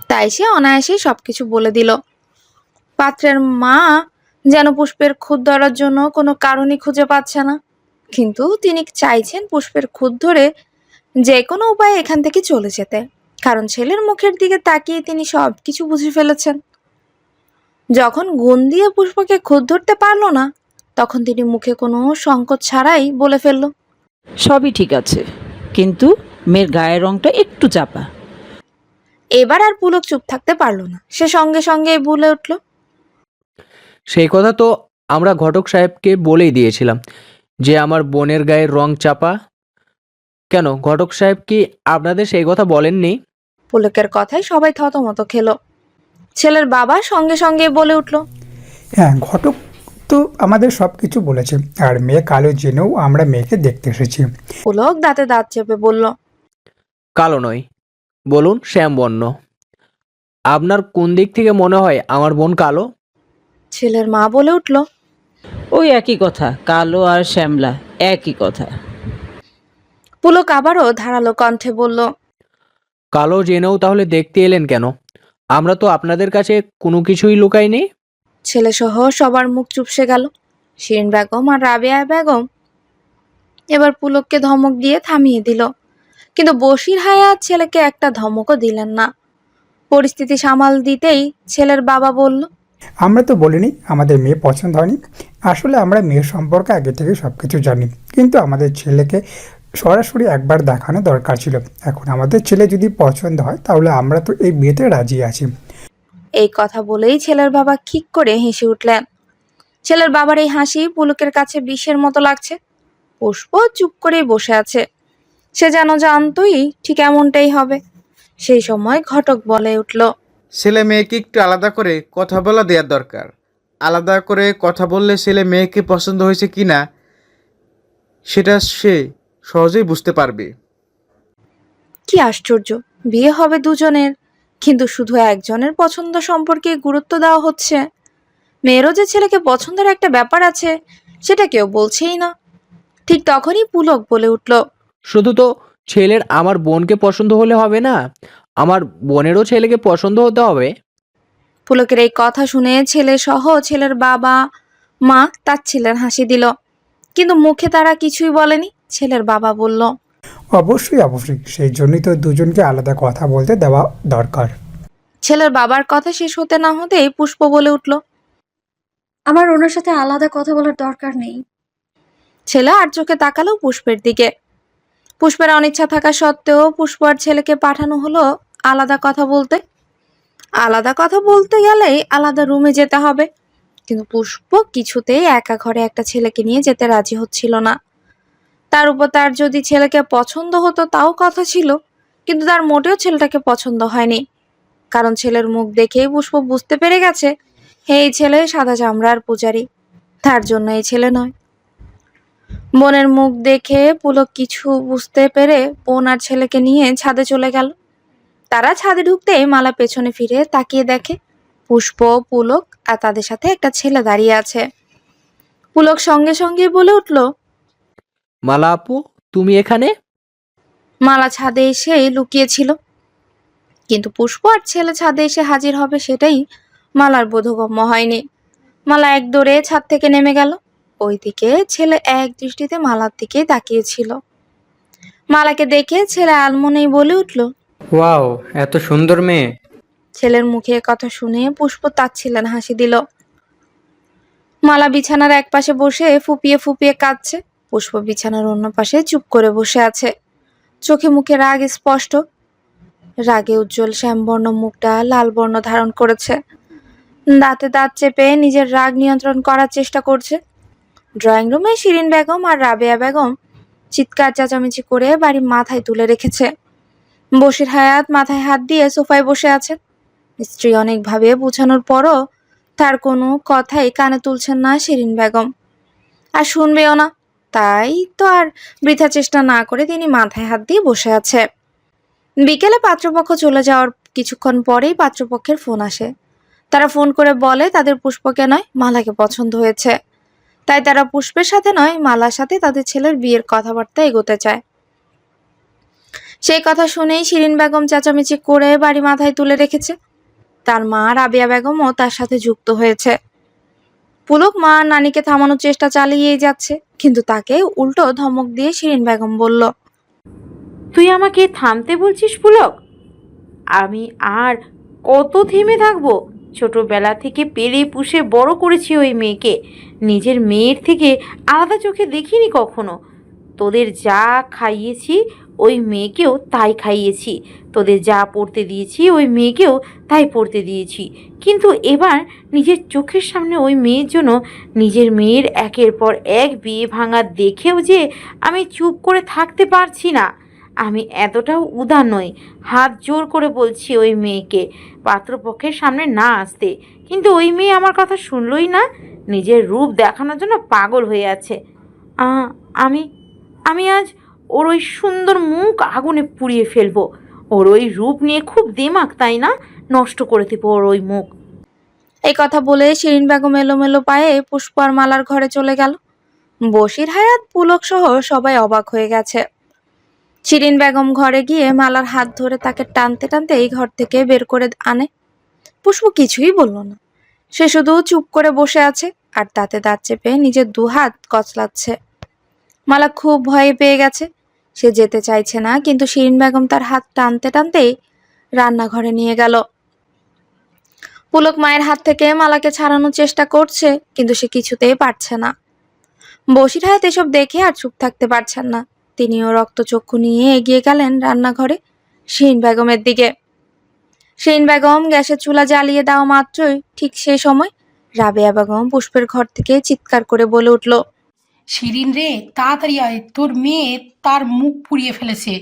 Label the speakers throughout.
Speaker 1: তাই সে অনায়াসেই সবকিছু বলে দিল। পাত্রের মা যেন পুষ্পের খুঁত ধরার জন্য কোনো কারণই খুঁজে পাচ্ছে না, কিন্তু তিনি চাইছেন পুষ্পের খুঁত ধরে যে কোনো উপায়ে এখান থেকে চলে যেতে, কারণ ছেলের মুখের দিকে তাকিয়ে তিনি সবকিছু বুঝে ফেলেছেন। যখন গুণ দিয়ে পুষ্পকে খুঁত ধরতে পারলো না, তখন তিনি মুখে কোনো সংকোচ ছাড়াই বলে ফেলল,
Speaker 2: সবই ঠিক আছে, কিন্তু মেয়ের গায়ের রংটা একটু চাপা।
Speaker 1: এবার আর পুলক চুপ থাকতে পারলো না, সে সঙ্গে সঙ্গে বলে উঠল,
Speaker 3: সেই কথা তো আমরা ঘটক সাহেবকে বলেই দিয়েছিলাম যে আমার বোনের গায়ের রং চাপা। কেন ঘটক সাহেব কি আপনাদের সেই কথা বলেননি?
Speaker 1: পুলকের কথায় সবাই থতমত খেলো। ছেলের বাবা সঙ্গে সঙ্গে বলে উঠল,
Speaker 4: হ্যাঁ, ঘটক তো আমাদের সব কিছু বলেছে, আর মেয়ে কালো জেনেও আমরা মেয়েকে দেখতে এসেছি।
Speaker 1: পুলক দাঁতে দাঁত চেপে বলল,
Speaker 3: কালো নয়, বলুন শ্যামবর্ণ। আপনার কোন দিক থেকে মনে হয় আমার বোন কালো?
Speaker 1: ছেলের মা বলে উঠল,
Speaker 2: ওই একই কথা, কালো আর শ্যামলা একই কথা।
Speaker 1: পুলক আবারও ধারালো কণ্ঠে বলল,
Speaker 3: কালো জেনেও তাহলে দেখতে এলেন কেন? আমরা তো আপনাদের কাছে কোনো কিছুই লুকাইনি।
Speaker 1: ছেলে সহ সবার মুখ চুপসে গেল। শিরিন বেগম আর রাবেয়া বেগম এবার পুলককে ধমক দিয়ে থামিয়ে দিল, কিন্তু বশির হায়াত ছেলেকে একটা ধমকও দিলেন না। পরিস্থিতি সামাল দিতেই ছেলের বাবা বলল,
Speaker 4: আমরা তো বলিনি আমাদের মেয়ে পছন্দ হয়নি। আসলে আমরা মেয়ের সম্পর্কে আগে থেকে সব কিছু জানি, কিন্তু আমাদের ছেলেকে সরাসরি একবার দেখানো দরকার ছিল। এখন আমাদের ছেলে যদি পছন্দ হয় তাহলে আমরা তো এই বিয়েতে রাজি আছি।
Speaker 1: এই কথা বলেই ছেলের বাবা খিক করে হেসে উঠলেন। ছেলের বাবার এই হাসি পুলকের কাছে বিষের মতো লাগছে। পুষ্প চুপ করে বসে আছে, সে যেন জানতই ঠিক এমনটাই হবে। সেই সময় ঘটক বলে উঠল,
Speaker 5: ছেলে মেয়েকে একটু আলাদা করে কথা বলা দেওয়ার দরকার। আলাদা করে কথা বললে ছেলে মেয়েকে পছন্দ হয়েছে কি না সেটা সে সহজেই বুঝতে পারবে।
Speaker 1: কি আশ্চর্য, বিয়ে হবে দুজনের, কিন্তু শুধু একজনের পছন্দ সম্পর্কে গুরুত্ব দেওয়া হচ্ছে। মেয়েরও যে ছেলেকে পছন্দের একটা ব্যাপার আছে সেটা কেউ বলছেই না। ঠিক তখনই পুলক বলে উঠল,
Speaker 3: শুধু তো ছেলের আমার বোনকে পছন্দ হলে হবে না, আমার বোনেরও ছেলেকে পছন্দ হতে হবে।
Speaker 1: পুলকের এই কথা শুনে ছেলে সহ ছেলের বাবা মা তার ছেলের হাসি দিল, কিন্তু মুখে তারা কিছুই বলেনি। ছেলের বাবা বলল,
Speaker 4: অবশ্যই অবশ্যই, সেই জন্যই তো দুজনকে আলাদা কথা বলতে দেওয়া দরকার।
Speaker 1: ছেলের বাবার কথা শেষ হতে না হতেই পুষ্প বলে উঠল,
Speaker 6: আমার ওনার সাথে আলাদা কথা বলার দরকার নেই।
Speaker 1: ছেলে আর চোখে তাকালো পুষ্পের দিকে। পুষ্পের অনিচ্ছা থাকা সত্ত্বেও পুষ্প আর ছেলেকে পাঠানো হলো আলাদা কথা বলতে। আলাদা কথা বলতে গেলেই আলাদা রুমে যেতে হবে, কিন্তু পুষ্প কিছুতেই একা ঘরে একটা ছেলেকে নিয়ে যেতে রাজি হচ্ছিল না। তার উপর তার যদি ছেলেকে পছন্দ হতো তাও কথা ছিল, কিন্তু তার মোটেও ছেলেটাকে পছন্দ হয়নি, কারণ ছেলের মুখ দেখেই পুষ্প বুঝতে পেরে গেছে এই ছেলে সাদা চামড়ার পূজারি, তার জন্য এই ছেলে নয়। বোনের মুখ দেখে পুলক কিছু বুঝতে পেরে বোন আর ছেলেকে নিয়ে ছাদে চলে গেল। তারা ছাদে ঢুকতেই মালা পেছনে ফিরে তাকিয়ে দেখে পুষ্প, পুলক আর তাদের সাথে একটা ছেলে দাঁড়িয়ে আছে। পুলক সঙ্গে সঙ্গে বলে উঠল,
Speaker 3: মালা আপু, তুমি এখানে?
Speaker 1: মালা ছাদে এসে লুকিয়েছিল, কিন্তু পুষ্প আর ছেলে ছাদে এসে হাজির হবে সেটাই মালার বোধগম্য হয়নি। মালা এক দৌড়ে ছাদ থেকে নেমে গেল। ওইদিকে ছেলে এক দৃষ্টিতে মালার দিকে তাকিয়েছিল। মালাকে দেখে ছেলে আলমনেই বলে উঠল,
Speaker 7: ওয়াও, এত সুন্দর মেয়ে।
Speaker 1: ছেলের মুখে কথা শুনে পুষ্প তাচ্ছিলেন হাসি দিল। মালা বিছানার এক পাশে বসে ফুপিয়ে ফুপিয়ে কাঁদছে। পুষ্প বিছানার অন্য পাশে চুপ করে বসে আছে, চোখে মুখে রাগ স্পষ্ট। রাগে উজ্জ্বল শ্যামবর্ণ মুখটা লাল বর্ণ ধারণ করেছে। দাঁতে দাঁত চেপে নিজের রাগ নিয়ন্ত্রণ করার চেষ্টা করছে। ড্রয়িং রুমে শিরিন বেগম আর রাবেয়া বেগম চিৎকার চেঁচামেচি করে বাড়ি মাথায় তুলে রেখেছে। বশির হায়াত মাথায় হাত দিয়ে সোফায় বসে আছেন। স্ত্রী অনেকভাবে বোঝানোর পরও তার কোনো কথাই কানে তুলছেন না শিরিন বেগম, আর শুনবেও না। তাই তো আর বৃথা চেষ্টা না করে তিনি মাথায় হাত দিয়ে বসে আছে। বিকেলে পাত্রপক্ষ চলে যাওয়ার কিছুক্ষণ পরেই পাত্রপক্ষের ফোন আসে। তারা ফোন করে বলে তাদের পুষ্পকে নয় মালাকে পছন্দ হয়েছে, তাই তারা পুষ্পের সাথে নয় মালার সাথে তাদের ছেলের বিয়ের কথাবার্তা এগোতে চায়। সেই কথা শুনেই শিরিন বেগম চেঁচামেচি করে বাড়ি মাথায় তুলে রেখেছে। তার মা রাবেয়া বেগমও তার সাথে যুক্ত হয়েছে। পুলক মা নানিকে থামানোর চেষ্টা চালিয়েই যাচ্ছে, কিন্তু তাকে উল্টো ধমক দিয়ে শিরিন বেগম বলল,
Speaker 8: তুই আমাকে থামতে বলছিস পুলক? আমি আর কত থেমে থাকবো? ছোটবেলা থেকে পেলে পুষে বড় করেছি ওই মেয়েকে, নিজের মেয়ের থেকে আলাদা চোখে দেখিনি কখনো। তোদের যা খাইয়েছি ওই মেয়েকেও তাই খাইয়েছি, তোদের যা পড়তে দিয়েছি ওই মেয়েকেও তাই পড়তে দিয়েছি। কিন্তু এবার নিজের চোখের সামনে ওই মেয়ের জন্য, নিজের মেয়ের একের পর এক বিয়ে ভাঙা দেখেও যে আমি চুপ করে থাকতে পারছি না। আমি এতটাও উদার নই। হাত জোর করে বলছি ওই মেয়েকে পাত্রপক্ষের সামনে না আসতে, কিন্তু ওই মেয়ে আমার কথা শুনলই না। নিজের রূপ দেখানোর জন্য পাগল হয়ে আছে। আমি আমি আজ ওর ওই সুন্দর মুখ আগুনে পুড়িয়ে ফেলবো। ওর ওই রূপ নিয়ে খুব দেমাক, তাই না? নষ্ট করে দেবো ওর ওই মুখ।
Speaker 1: এই কথা বলে শিরিন বেগম এলোমেলো পায়ে পুষ্প আর মালার ঘরে চলে গেল। বশির হায়াত, পুলক সহ সবাই অবাক হয়ে গেছে। শিরিন বেগম ঘরে গিয়ে মালার হাত ধরে তাকে টানতে টানতে এই ঘর থেকে বের করে আনে। পুষ্প কিছুই বলল না, সে শুধু চুপ করে বসে আছে আর দাঁতে দাঁত চেপে নিজের দুহাত কচলাচ্ছে। মালা খুব ভয়ে পেয়ে গেছে, সে যেতে চাইছে না, কিন্তু শিরিন বেগম তার হাত টানতে টানতেই রান্নাঘরে নিয়ে গেল। পুলক মায়ের হাত থেকে মালাকে ছাড়ানোর চেষ্টা করছে, কিন্তু সে কিছুতেই পারছে না। বশির হায়াত এসব দেখে আর চুপ থাকতে পারছেন না, তিনিও রক্তচক্ষু নিয়ে এগিয়ে গেলেন রান্নাঘরে শিরিন বেগমের দিকে। শিরিন বেগম গ্যাসের চুলা জ্বালিয়ে দেওয়া মাত্রই ঠিক সেই সময় রাবেয়া বেগম পুষ্পের ঘর থেকে চিৎকার করে বলে উঠল,
Speaker 9: শিরিন রে, তাড়াতাড়ি আয়, তোর মেয়ে তার মুখ পুড়িয়ে ফেলেছে।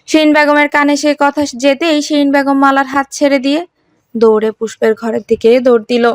Speaker 1: শিরিন বেগমের কানে সেই কথা যেতেই শিরিন বেগম মালার হাত ছেড়ে দিয়ে দৌড়ে পুষ্পের ঘরের দিকে দৌড় দিল।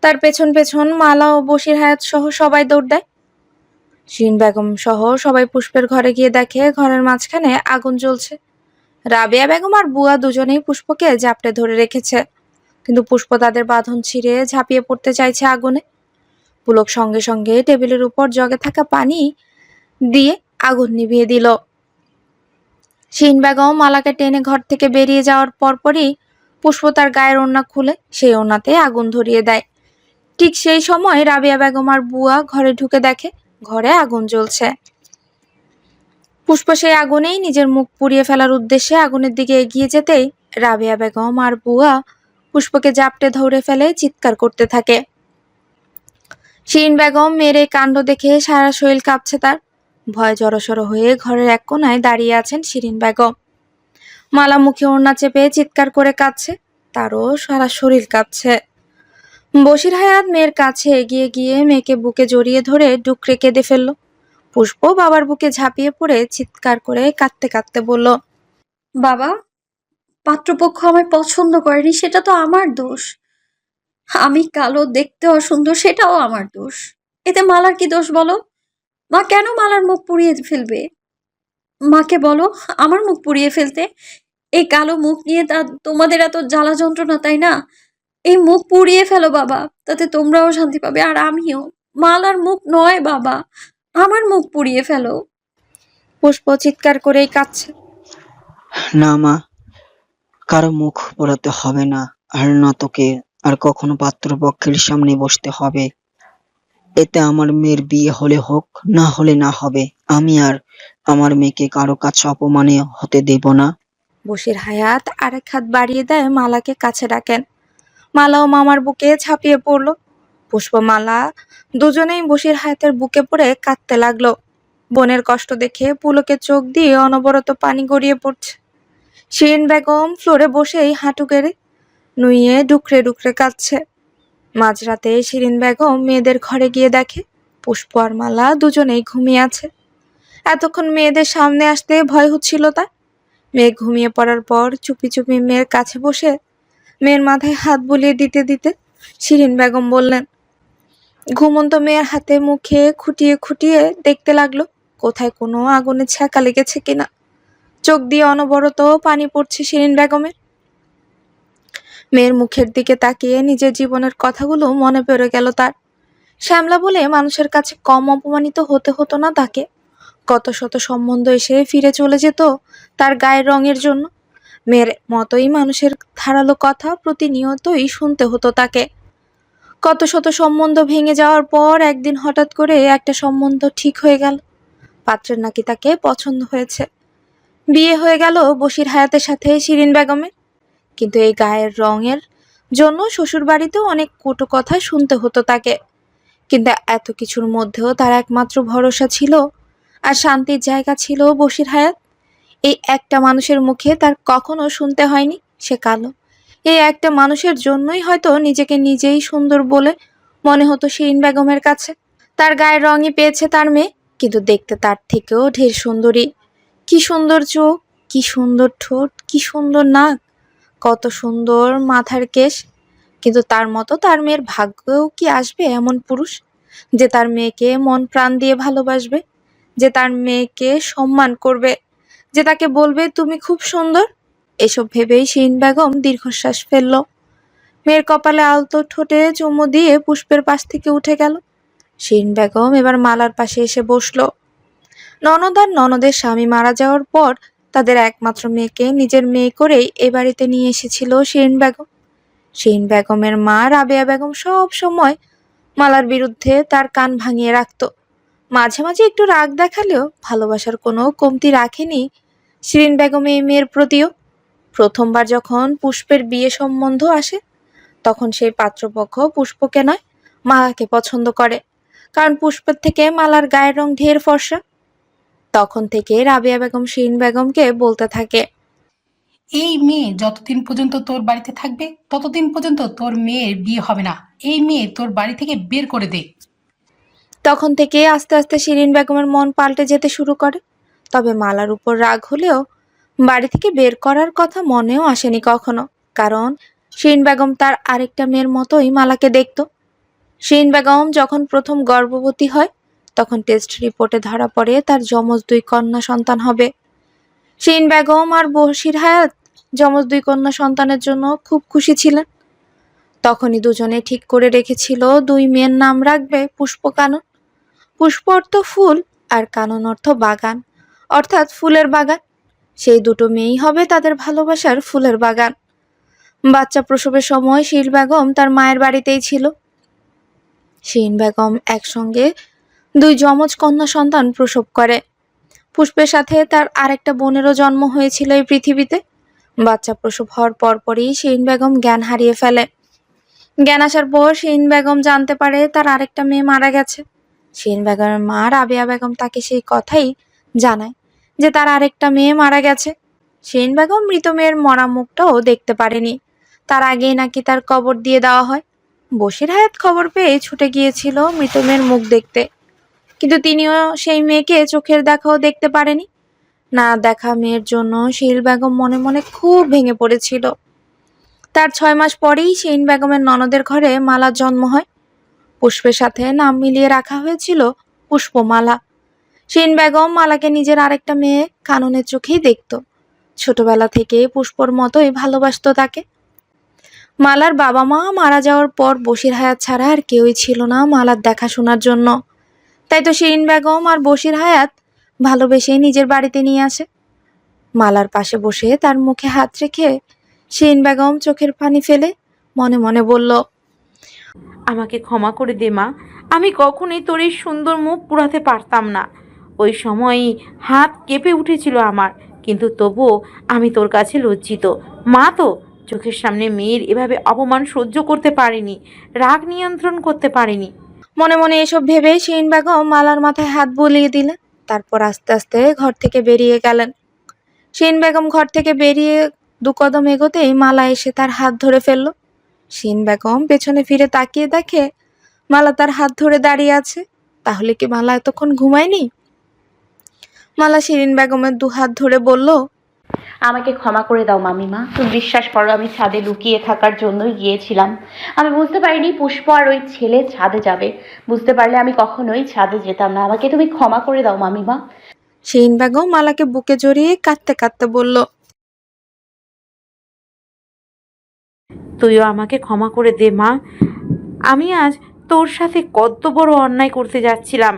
Speaker 1: তার পেছন পেছন মালা ও বশির হায়াত সহ সবাই দৌড় দেয়। শিরিন বেগম সহ সবাই পুষ্পের ঘরে গিয়ে দেখে ঘরের মাঝখানে আগুন জ্বলছে। রাবেয়া বেগম আর বুয়া দুজনেই পুষ্পকে জাপটে ধরে রেখেছে, কিন্তু পুষ্প তাদের বাঁধন ছিঁড়ে ঝাঁপিয়ে পড়তে চাইছে আগুনে। পুলক সঙ্গে সঙ্গে টেবিলের উপর জগে থাকা পানি দিয়ে আগুন নিভিয়ে দিল। শিরিন বেগম মালাকে টেনে ঘর থেকে বেরিয়ে যাওয়ার পরপরই পুষ্প তার গায়ের ওড়না খুলে সেই ওড়নাতে আগুন ধরিয়ে দেয়। ঠিক সেই সময় রাবেয়া বেগম আর বুয়া ঘরে ঢুকে দেখে ঘরে আগুন জ্বলছে। পুষ্প সেই আগুনেই নিজের মুখ পুড়িয়ে ফেলার উদ্দেশ্যে আগুনের দিকে এগিয়ে যেতেই রাবেয়া বেগম আর বুয়া পুষ্পকে জাপটে ধরে ফেলে চিৎকার করতে থাকে। শিরিন বেগম মেয়ের এই কাণ্ড দেখে সারা শরীর কাঁপছে তার। ভয়ে জড়সড় হয়ে ঘরের এক কোনায় দাঁড়িয়ে আছেন শিরিন বেগম। মালা মুখে ওড়না চেপে চিৎকার করে কাঁদছে, তারও সারা শরীর কাঁপছে। বশির হায়াত মেয়ের কাছে এগিয়ে গিয়ে মেয়েকে বুকে জড়িয়ে ধরে ডুকরে কেঁদে ফেলল। পুষ্প বাবার বুকে ঝাঁপিয়ে পড়ে চিৎকার করে কাঁদতে কাঁদতে বলল,
Speaker 6: বাবা, পাত্রপক্ষ আমায় পছন্দ করেনি, সেটা তো আমার দোষ। আমি কালো, দেখতে অসুন্দর, সেটাও আমার দোষ। এতে মালার কি দোষ বলো? মা কেন মালার মুখ পুড়িয়ে ফেলবে? মাকে বলো আমার মুখ পুড়িয়ে ফেলতে। এই কালো মুখ নিয়ে তোমাদের এত জ্বালা যন্ত্রণা, তাই না? এই মুখ পুড়িয়ে ফেলো বাবা, তাতে তোমরাও শান্তি পাবে আর আমিও। মালার মুখ নয় বাবা, আমার মুখ পুড়িয়ে ফেলো।
Speaker 1: পুষ্প চিৎকার করেই কাঁদছে।
Speaker 10: না মা, কারো মুখ পোড়াতে হবে না, আর না তোকে আর কখনো পাত্রপক্ষের সামনে বসতে হবে। এতে আমার মেয়ের বিয়ে হলে হোক, না হলে না হবে। আমি আর আমার মেয়েকে কারো কাছে অপমানে হতে দেব না।
Speaker 1: বশির হায়াত আরেক হাত বাড়িয়ে দেয় মালাকে কাছে ডাকেন। মালাও মামার বুকে ঝাঁপিয়ে পড়ল। পুষ্প মালা দুজনেই বশির হায়াতের বুকে পড়ে কাঁদতে লাগলো। বোনের কষ্ট দেখে পুলকের চোখ দিয়ে অনবরত পানি গড়িয়ে পড়ছে। শিরিন বেগম ফ্লোরে বসেই হাঁটু গেড়ে নুইয়ে ডুকরে ডুকরে কাঁদছে। মাঝরাতে শিরিন বেগম মেয়েদের ঘরে গিয়ে দেখে পুষ্প আর মালা দুজনেই ঘুমিয়ে আছে। এতক্ষণ মেয়েদের সামনে আসতে ভয় হচ্ছিল তার। মেয়ে ঘুমিয়ে পড়ার পর চুপি চুপি মেয়ের কাছে বসে মেয়ের মাথায় হাত বুলিয়ে দিতে দিতে শিরিন বেগম বললেন, ঘুমন্ত মেয়ের হাতে মুখে খুঁটিয়ে খুঁটিয়ে দেখতে লাগলো কোথায় কোনো আগুনে ছ্যাঁকা লেগেছে কিনা। চোখ দিয়ে অনবরত পানি পড়ছে শিরিন বেগমের। মেয়ের মুখের দিকে তাকিয়ে নিজের জীবনের কথাগুলো মনে পড়ে গেল তার। শ্যামলা বলে মানুষের কাছে কম অপমানিত হতে হতো না তাকে। কত শত সম্বন্ধ এসে ফিরে চলে যেত তার গায়ের রঙের জন্য। মেয়ের মতোই মানুষের ধারালো কথা প্রতিনিয়তই শুনতে হতো তাকে। কত শত সম্বন্ধ ভেঙে যাওয়ার পর একদিন হঠাৎ করে একটা সম্বন্ধ ঠিক হয়ে গেল। পাত্রের নাকি তাকে পছন্দ হয়েছে। বিয়ে হয়ে গেল বশির হায়াতের সাথে শিরিন বেগমের। কিন্তু এই গায়ের রঙের জন্য শ্বশুর বাড়িতেও অনেক কটু কথা শুনতে হতো তাকে। কিন্তু এত কিছুর মধ্যেও তার একমাত্র ভরসা ছিল আর শান্তির জায়গা ছিল বশির হায়াত। এই একটা মানুষের মুখে তার কখনো শুনতে হয়নি সে কালো। এই একটা মানুষের জন্যই হয়তো নিজেকে নিজেই সুন্দর বলে মনে হতো শিরিন বেগমের কাছে। তার গায়ের রঙই পেয়েছে তার মেয়ে, কিন্তু দেখতে তার থেকেও ঢের সুন্দরী। কি সুন্দর চোখ, কি সুন্দর ঠোঁট, কি সুন্দর নাক, কত সুন্দর মাথার কেশ। কিন্তু তার মতো তার মেয়ের ভাগ্যেও কি আসবে এমন পুরুষ যে তার মেয়েকে মন প্রাণ দিয়ে ভালোবাসবে, যে তার মেয়েকে সম্মান করবে, যে তাকে বলবে তুমি খুব সুন্দর। এসব ভেবেই শিরিন বেগম দীর্ঘশ্বাস ফেলল। মেয়ের কপালে আলতো ঠোঁটে চুমু দিয়ে পুষ্পের পাশ থেকে উঠে গেল। শিরিন বেগম এবার মালার পাশে এসে বসলো। ননদ আর ননদের স্বামী মারা যাওয়ার পর তাদের একমাত্র মেয়েকে নিজের মেয়ে করেই এ বাড়িতে নিয়ে এসেছিল শিরিন বেগম। শিরিন বেগমের মা রাবেয়া বেগম সব সময় মালার বিরুদ্ধে তার কান ভাঙিয়ে রাখত। মাঝে মাঝে একটু রাগ দেখালেও ভালোবাসার কোনো কমতি রাখেনি শিরিন বেগম এই মেয়ের প্রতিও। প্রথমবার যখন পুষ্পের বিয়ে সম্বন্ধ আসে তখন সেই পাত্রপক্ষ পুষ্পকে নয় মালাকে পছন্দ করে, কারণ পুষ্পের থেকে মালার গায়ের রং ঢের ফর্সা। তখন থেকে রাবেয়া বেগম শিরিন বেগমকে বলতে থাকে,
Speaker 9: এই মেয়ে যতদিন পর্যন্ত তোর বাড়িতে থাকবে ততদিন পর্যন্ত তোর মেয়ের বিয়ে হবে না। এই মেয়ে তোর বাড়ি থেকে বের করে দে।
Speaker 1: তখন থেকে আস্তে আস্তে শিরিন বেগমের মন পাল্টে যেতে শুরু করে। তবে মালার উপর রাগ হলেও বাড়ি থেকে বের করার কথা মনেও আসেনি কখনো, কারণ শিরিন বেগম তার আরেকটা মেয়ের মতোই মালাকে দেখত। শিরিন বেগম যখন প্রথম গর্ভবতী হয় তখন টেস্ট রিপোর্টে ধরা পড়ে তার যমজ 2 কন্যা সন্তান হবে। শিরিন বেগম আর বশির হায়াত যমজ 2 কন্যা সন্তানের জন্য খুব খুশি ছিলেন। তখনই দুজনে ঠিক করে রেখেছিল 2 মেয়ের নাম রাখবে পুষ্প কানন। পুষ্প অর্থ ফুল আর কানন অর্থ বাগান, অর্থাৎ ফুলের বাগান। সেই দুটো মেয়েই হবে তাদের ভালোবাসার ফুলের বাগান। বাচ্চা প্রসবের সময় শিরিন বেগম তার মায়ের বাড়িতেই ছিল। শিরিন বেগম একসঙ্গে 2 যমজ কন্যা সন্তান প্রসব করে। পুষ্পের সাথে তার আরেকটা বোনেরও জন্ম হয়েছিল এই পৃথিবীতে। বাচ্চা প্রসব হওয়ার পরপরই শিরিন বেগম জ্ঞান হারিয়ে ফেলে। জ্ঞান আসার পর শিরিন বেগম জানতে পারে তার আরেকটা মেয়ে মারা গেছে। শিরিন বেগমের মা রাবেয়া বেগম তাকে সেই কথাই জানায় যে তার আরেকটা মেয়ে মারা গেছে। শিরিন বেগম মৃত মেয়ের মরা মুখটাও দেখতে পারেনি, তার আগেই নাকি তার কবর দিয়ে দেওয়া হয়। বশির হায়াত খবর পেয়ে ছুটে গিয়েছিল মৃত মেয়ের মুখ দেখতে, কিন্তু তিনিও সেই মেয়েকে চোখের দেখাও দেখতে পারেনি। না দেখা মেয়ের জন্য শিরিন বেগম মনে মনে খুব ভেঙে পড়েছিল। তার 6 মাস পরেই শিরিন বেগমের ননদের ঘরে মালার জন্ম হয়। পুষ্পের সাথে নাম মিলিয়ে রাখা হয়েছিল পুষ্পমালা। শিরিন বেগম মালাকে নিজের আরেকটা মেয়ে কাননের চোখেই দেখত। ছোটবেলা থেকে পুষ্পর মতোই ভালোবাসতো তাকে। মালার বাবা মা মারা যাওয়ার পর বশির হায়াত ছাড়া আর কেউই ছিল না মালার দেখাশোনার জন্য। তাই তো শিরিন বেগম আর বশির হায়াত ভালোবেসে নিজের বাড়িতে নিয়ে আসে। মালার পাশে বসে তার মুখে হাত রেখে শিরিন বেগম চোখের পানি ফেলে মনে মনে বলল,
Speaker 8: আমাকে ক্ষমা করে দে মা, আমি কখনোই তোর এই সুন্দর মুখ পুরাতে পারতাম না। ওই সময়ই হাত কেঁপে উঠেছিল আমার, কিন্তু তবুও আমি তোর কাছে লজ্জিত। মা তো চোখের সামনে মেয়ের এভাবে অপমান সহ্য করতে পারিনি, রাগ নিয়ন্ত্রণ করতে পারিনি।
Speaker 1: মনে মনে এসব ভেবে শিরিন বেগম মালার মাথায় হাত বুলিয়ে দিলেন। তারপর আস্তে আস্তে ঘর থেকে বেরিয়ে গেলেন। শিরিন বেগম ঘর থেকে বেরিয়ে 2 কদম এগোতেই মালা এসে তার হাত ধরে ফেলল। শিরিন বেগম পেছনে ফিরে তাকিয়ে দেখে মালা তার হাত ধরে দাঁড়িয়ে আছে। তাহলে কি মালা এতক্ষণ ঘুমায়নি? মালা শিরিন বেগমের 2 হাত ধরে বলল,
Speaker 11: আমাকে ক্ষমা করে দাও মামিমা, তুমি বিশ্বাস করো আমি ছাদে লুকিয়ে থাকার জন্যই গিয়েছিলাম। আমি বুঝতে পারিনি পুষ্প আর ওই ছেলে ছাদে যাবে। বুঝতে পারলে আমি কখনোই ছাদে যেতাম না। আমাকে তুমি ক্ষমা করে দাও মামিমা।
Speaker 1: শিরিন বেগম মালাকে বুকে জড়িয়ে কাঁদতে কাঁদতে বলল,
Speaker 8: তুইও আমাকে ক্ষমা করে দে মা। আমি আজ তোর সাথে কত বড় অন্যায় করতে যাচ্ছিলাম।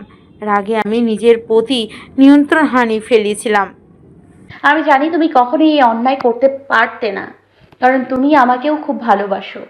Speaker 8: রাগে আমি নিজের প্রতি নিয়ন্ত্রণ হারিয়ে ফেলেছিলাম।
Speaker 11: আমি জানি তুমি কখনোই এই অন্যায় করতে পারতে না, কারণ তুমি আমাকেও খুব ভালোবাসো।